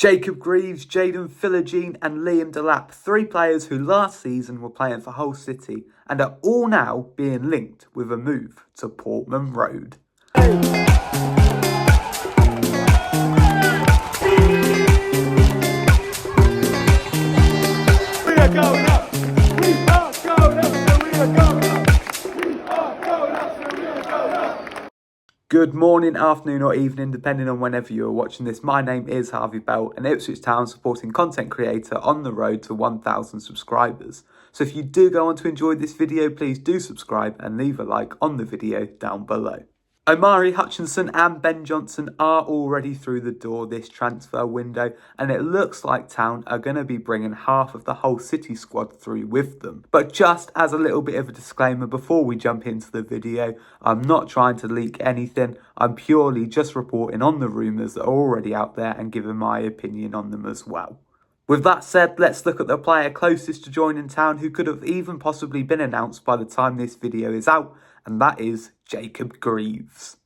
Jacob Greaves, Jaden Philogene and Liam Delap, three players who last season were playing for Hull City and are all now being linked with a move to Portman Road. We are going up! We are going up! And we are going up! We are going up! And we are going up! Good morning, afternoon or evening, depending on whenever you are watching this. My name is Harvey Bell, an Ipswich Town supporting content creator on the road to 1,000 subscribers. So if you do go on to enjoy this video, please do subscribe and leave a like on the video down below. Omari Hutchinson and Ben Johnson are already through the door this transfer window, and it looks like Town are going to be bringing half of the Hull City squad through with them. But just as a little bit of a disclaimer before we jump into the video, I'm not trying to leak anything. I'm purely just reporting on the rumours that are already out there and giving my opinion on them as well. With that said, let's look at the player closest to joining Town who could have even possibly been announced by the time this video is out, and that is Jacob Greaves.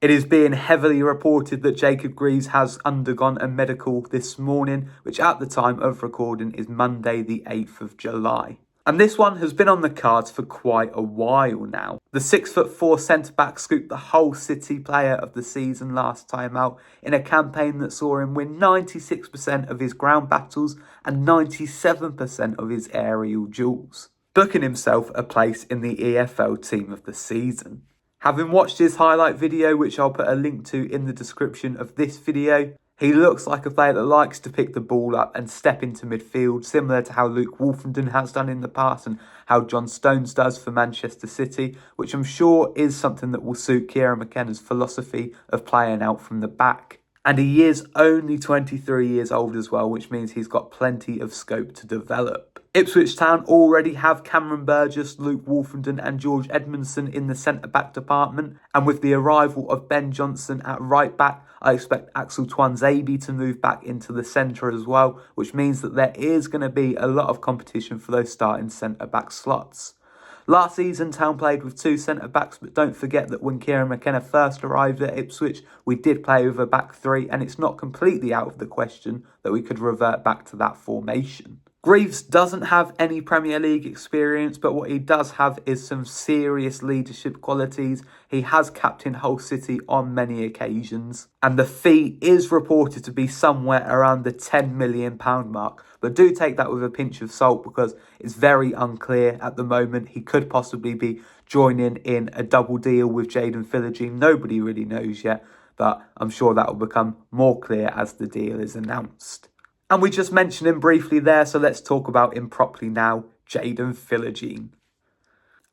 It is being heavily reported that Jacob Greaves has undergone a medical this morning, which at the time of recording is Monday the 8th of July. And this one has been on the cards for quite a while now. The 6'4" centre-back scooped the Hull City player of the season last time out in a campaign that saw him win 96% of his ground battles and 97% of his aerial duels, booking himself a place in the EFL team of the season. Having watched his highlight video, which I'll put a link to in the description of this video, he looks like a player that likes to pick the ball up and step into midfield, similar to how Luke Wolfenden has done in the past and how John Stones does for Manchester City, which I'm sure is something that will suit Kieran McKenna's philosophy of playing out from the back. And he is only 23 years old as well, which means he's got plenty of scope to develop. Ipswich Town already have Cameron Burgess, Luke Wolfenden and George Edmondson in the centre-back department. And with the arrival of Ben Johnson at right-back, I expect Axel Tuanzebe to move back into the centre as well, which means that there is going to be a lot of competition for those starting centre-back slots. Last season, Town played with two centre-backs, but don't forget that when Kieran McKenna first arrived at Ipswich, we did play with a back three, and it's not completely out of the question that we could revert back to that formation. Greaves doesn't have any Premier League experience, but what he does have is some serious leadership qualities. He has captained Hull City on many occasions, and the fee is reported to be somewhere around the £10 million mark. But do take that with a pinch of salt because it's very unclear at the moment. He could possibly be joining in a double deal with Jaden Philogene. Nobody really knows yet, but I'm sure that will become more clear as the deal is announced. And we just mentioned him briefly there, so let's talk about him properly now. Jaden Philogene,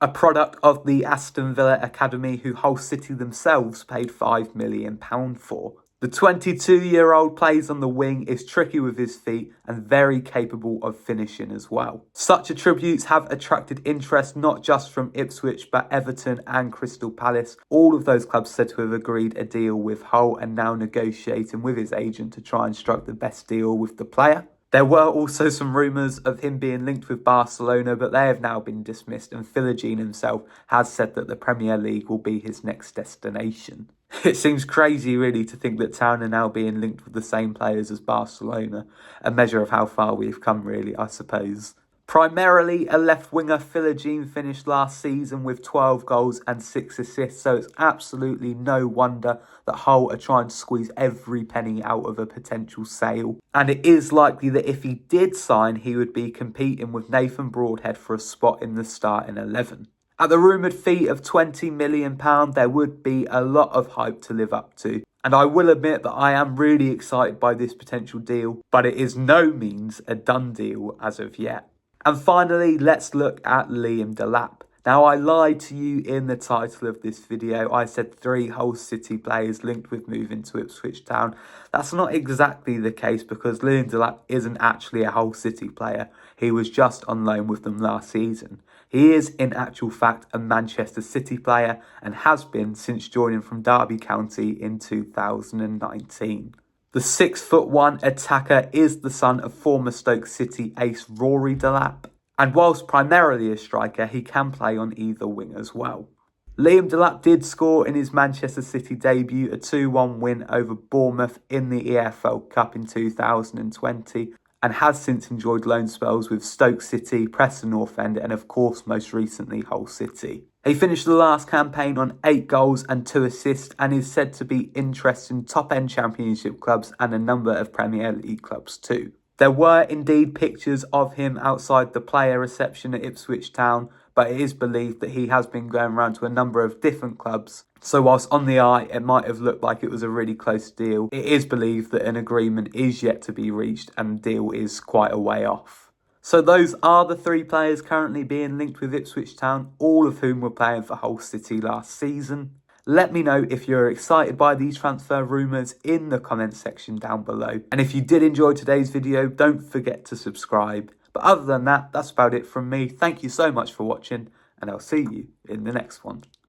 a product of the Aston Villa Academy who Hull City themselves paid £5 million for. The 22-year-old plays on the wing, is tricky with his feet and very capable of finishing as well. Such attributes have attracted interest not just from Ipswich but Everton and Crystal Palace. All of those clubs said to have agreed a deal with Hull and now negotiating with his agent to try and strike the best deal with the player. There were also some rumours of him being linked with Barcelona, but they have now been dismissed, and Philogene himself has said that the Premier League will be his next destination. It seems crazy really to think that Town are now being linked with the same players as Barcelona, a measure of how far we've come really, I suppose. Primarily a left winger, Philogene finished last season with 12 goals and 6 assists, so it's absolutely no wonder that Hull are trying to squeeze every penny out of a potential sale. And it is likely that if he did sign, he would be competing with Nathan Broadhead for a spot in the starting 11. At the rumoured fee of £20 million, there would be a lot of hype to live up to. And I will admit that I am really excited by this potential deal, but it is no means a done deal as of yet. And finally, let's look at Liam Delap. Now, I lied to you in the title of this video. I said 3 Hull City players linked with moving to Ipswich Town. That's not exactly the case because Liam Delap isn't actually a Hull City player. He was just on loan with them last season. He is, in actual fact, a Manchester City player and has been since joining from Derby County in 2019. The 6'1" attacker is the son of former Stoke City ace Rory Delap, and whilst primarily a striker, he can play on either wing as well. Liam Delap did score in his Manchester City debut, a 2-1 win over Bournemouth in the EFL Cup in 2020, and has since enjoyed loan spells with Stoke City, Preston North End, and of course most recently Hull City. He finished the last campaign on 8 goals and 2 assists and is said to be interested in top-end Championship clubs and a number of Premier League clubs too. There were indeed pictures of him outside the player reception at Ipswich Town, but it is believed that he has been going around to a number of different clubs. So whilst on the eye it might have looked like it was a really close deal, it is believed that an agreement is yet to be reached and the deal is quite a way off. So those are the 3 players currently being linked with Ipswich Town, all of whom were playing for Hull City last season. Let me know if you're excited by these transfer rumours in the comments section down below. And if you did enjoy today's video, don't forget to subscribe. But other than that, that's about it from me. Thank you so much for watching, and I'll see you in the next one.